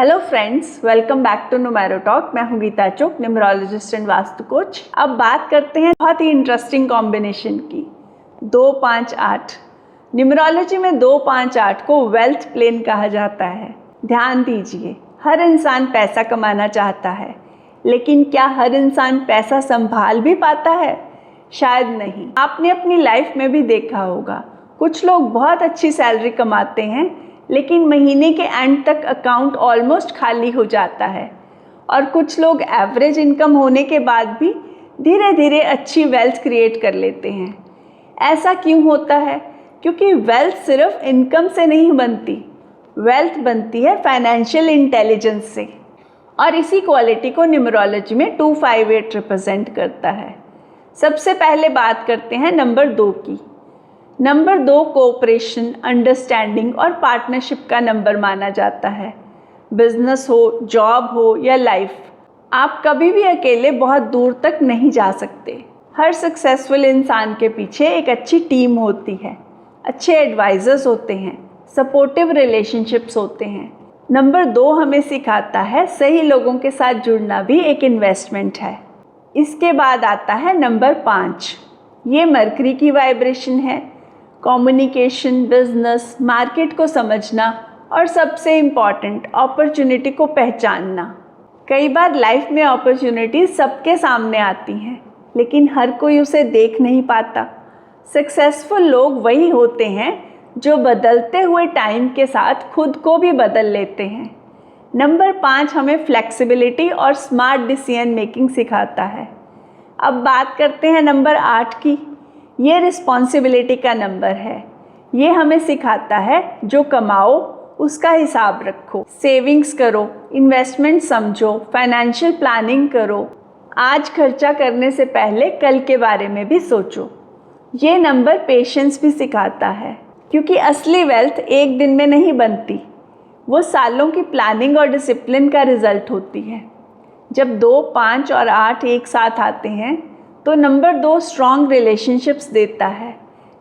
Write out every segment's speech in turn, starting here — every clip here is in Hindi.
Hello friends, welcome back to numero talk. मैं हूं Geeta Chok, numerologist and vastu coach. अब बात करते हैं बहुत ही इंटरेस्टिंग कॉम्बिनेशन की, 2-5-8। न्यूमरोलॉजी में 2-5-8 को वेल्थ प्लेन कहा जाता है। ध्यान दीजिए, हर इंसान पैसा कमाना चाहता है, लेकिन क्या हर इंसान पैसा संभाल भी पाता है? शायद नहीं। आपने अपनी लाइफ में भी देखा होगा, कुछ लोग बहुत अच्छी सैलरी कमाते हैं, लेकिन महीने के एंड तक अकाउंट ऑलमोस्ट खाली हो जाता है। और कुछ लोग एवरेज इनकम होने के बाद भी धीरे धीरे अच्छी वेल्थ क्रिएट कर लेते हैं। ऐसा क्यों होता है? क्योंकि वेल्थ सिर्फ इनकम से नहीं बनती, वेल्थ बनती है फाइनेंशियल इंटेलिजेंस से। और इसी क्वालिटी को न्यूमरोलॉजी में 258 रिप्रेजेंट करता है। सबसे पहले बात करते हैं नंबर 2 की। नंबर 2 कोऑपरेशन, अंडरस्टैंडिंग और पार्टनरशिप का नंबर माना जाता है। बिजनेस हो, जॉब हो या लाइफ, आप कभी भी अकेले बहुत दूर तक नहीं जा सकते। हर सक्सेसफुल इंसान के पीछे एक अच्छी टीम होती है, अच्छे एडवाइजर्स होते हैं, सपोर्टिव रिलेशनशिप्स होते हैं। नंबर 2 हमें सिखाता है सही लोगों के साथ जुड़ना भी एक इन्वेस्टमेंट है। इसके बाद आता है नंबर 5। ये मरकरी की वाइब्रेशन है। कम्युनिकेशन, बिजनेस, मार्केट को समझना और सबसे इम्पॉर्टेंट, अपॉर्चुनिटी को पहचानना। कई बार लाइफ में अपॉर्चुनिटी सबके सामने आती हैं, लेकिन हर कोई उसे देख नहीं पाता। सक्सेसफुल लोग वही होते हैं जो बदलते हुए टाइम के साथ खुद को भी बदल लेते हैं। नंबर 5 हमें फ्लेक्सिबिलिटी और स्मार्ट डिसीजन मेकिंग सिखाता है। अब बात करते हैं नंबर 8 की। ये रिस्पॉन्सिबिलिटी का नंबर है। ये हमें सिखाता है जो कमाओ उसका हिसाब रखो, सेविंग्स करो, इन्वेस्टमेंट समझो, फाइनेंशियल प्लानिंग करो। आज खर्चा करने से पहले कल के बारे में भी सोचो। ये नंबर पेशेंस भी सिखाता है, क्योंकि असली वेल्थ एक दिन में नहीं बनती, वो सालों की प्लानिंग और डिसिप्लिन का रिजल्ट होती है। जब 2, 5 और 8 एक साथ आते हैं तो नंबर 2 स्ट्रॉन्ग रिलेशनशिप्स देता है,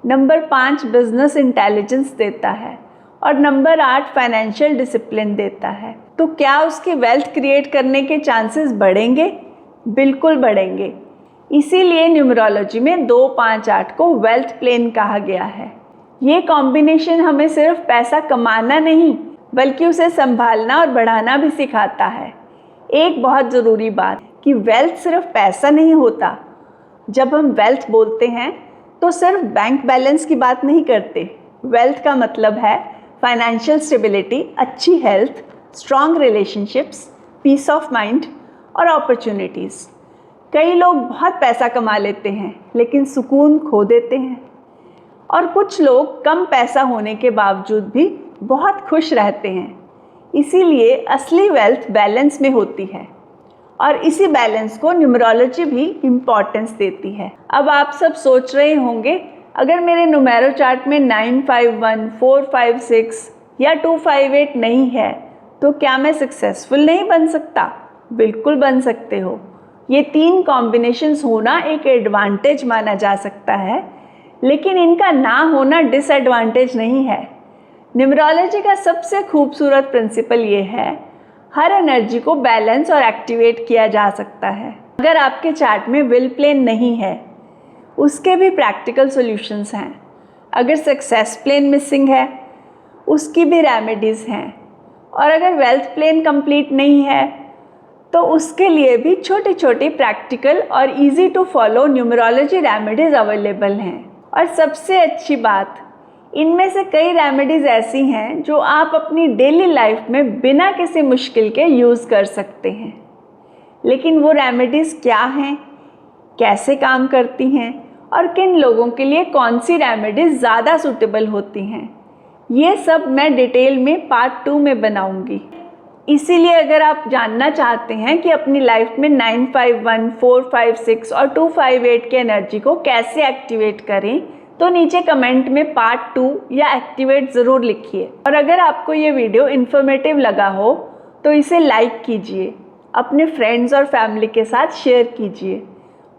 नंबर 5 बिजनेस इंटेलिजेंस देता है और नंबर 8 फाइनेंशियल डिसिप्लिन देता है। तो क्या उसकी वेल्थ क्रिएट करने के चांसेस बढ़ेंगे? बिल्कुल बढ़ेंगे। इसीलिए न्यूमरोलॉजी में 2-5-8 को वेल्थ प्लेन कहा गया है। ये कॉम्बिनेशन हमें सिर्फ पैसा कमाना नहीं, बल्कि उसे संभालना और बढ़ाना भी सिखाता है। एक बहुत ज़रूरी बात कि वेल्थ सिर्फ पैसा नहीं होता। जब हम वेल्थ बोलते हैं तो सिर्फ बैंक बैलेंस की बात नहीं करते। वेल्थ का मतलब है फाइनेंशियल स्टेबिलिटी, अच्छी health, strong relationships, peace of mind और अपॉर्चुनिटीज़। कई लोग बहुत पैसा कमा लेते हैं, लेकिन सुकून खो देते हैं। और कुछ लोग कम पैसा होने के बावजूद भी बहुत खुश रहते हैं। इसीलिए असली वेल्थ बैलेंस में होती है, और इसी बैलेंस को न्यूमरोलॉजी भी इम्पॉर्टेंस देती है। अब आप सब सोच रहे होंगे, अगर मेरे न्यूमेरो चार्ट में 951, 456 या 258 नहीं है तो क्या मैं सक्सेसफुल नहीं बन सकता? बिल्कुल बन सकते हो। ये 3 कॉम्बिनेशंस होना एक एडवांटेज माना जा सकता है, लेकिन इनका ना होना डिसएडवांटेज नहीं है। न्यूमरोलॉजी का सबसे खूबसूरत प्रिंसिपल ये है, हर एनर्जी को बैलेंस और एक्टिवेट किया जा सकता है। अगर आपके चार्ट में विल प्लेन नहीं है, उसके भी प्रैक्टिकल सॉल्यूशंस हैं। अगर सक्सेस प्लेन मिसिंग है, उसकी भी रेमेडीज़ हैं। और अगर वेल्थ प्लेन कंप्लीट नहीं है, तो उसके लिए भी छोटी छोटी प्रैक्टिकल और easy to follow numerology remedies available हैं। और सबसे अच्छी बात, इनमें से कई रेमेडीज़ ऐसी हैं जो आप अपनी डेली लाइफ में बिना किसी मुश्किल के यूज़ कर सकते हैं। लेकिन वो रेमेडीज़ क्या हैं, कैसे काम करती हैं और किन लोगों के लिए कौन सी रेमेडीज़ ज़्यादा सूटेबल होती हैं, ये सब मैं डिटेल में पार्ट 2 में बनाऊंगी। इसीलिए अगर आप जानना चाहते हैं कि अपनी लाइफ में 951, 456 और 258 की एनर्जी को कैसे एक्टिवेट करें, तो नीचे कमेंट में पार्ट 2 या एक्टिवेट ज़रूर लिखिए। और अगर आपको ये वीडियो इन्फॉर्मेटिव लगा हो तो इसे लाइक कीजिए, अपने फ्रेंड्स और फैमिली के साथ शेयर कीजिए।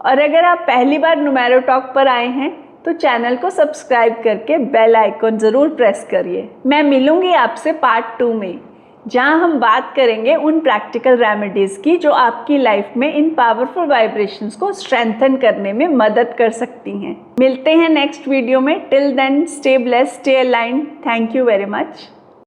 और अगर आप पहली बार न्यूमेरो टॉक पर आए हैं तो चैनल को सब्सक्राइब करके बेल आइकन ज़रूर प्रेस करिए। मैं मिलूँगी आपसे पार्ट 2 में। जहां हम बात करेंगे उन प्रैक्टिकल रेमेडीज़ की जो आपकी लाइफ में इन पावरफुल वाइब्रेशंस को स्ट्रेंथन करने में मदद कर सकती हैं। मिलते हैं नेक्स्ट वीडियो में। Till then stay blessed, stay aligned. Thank you very much.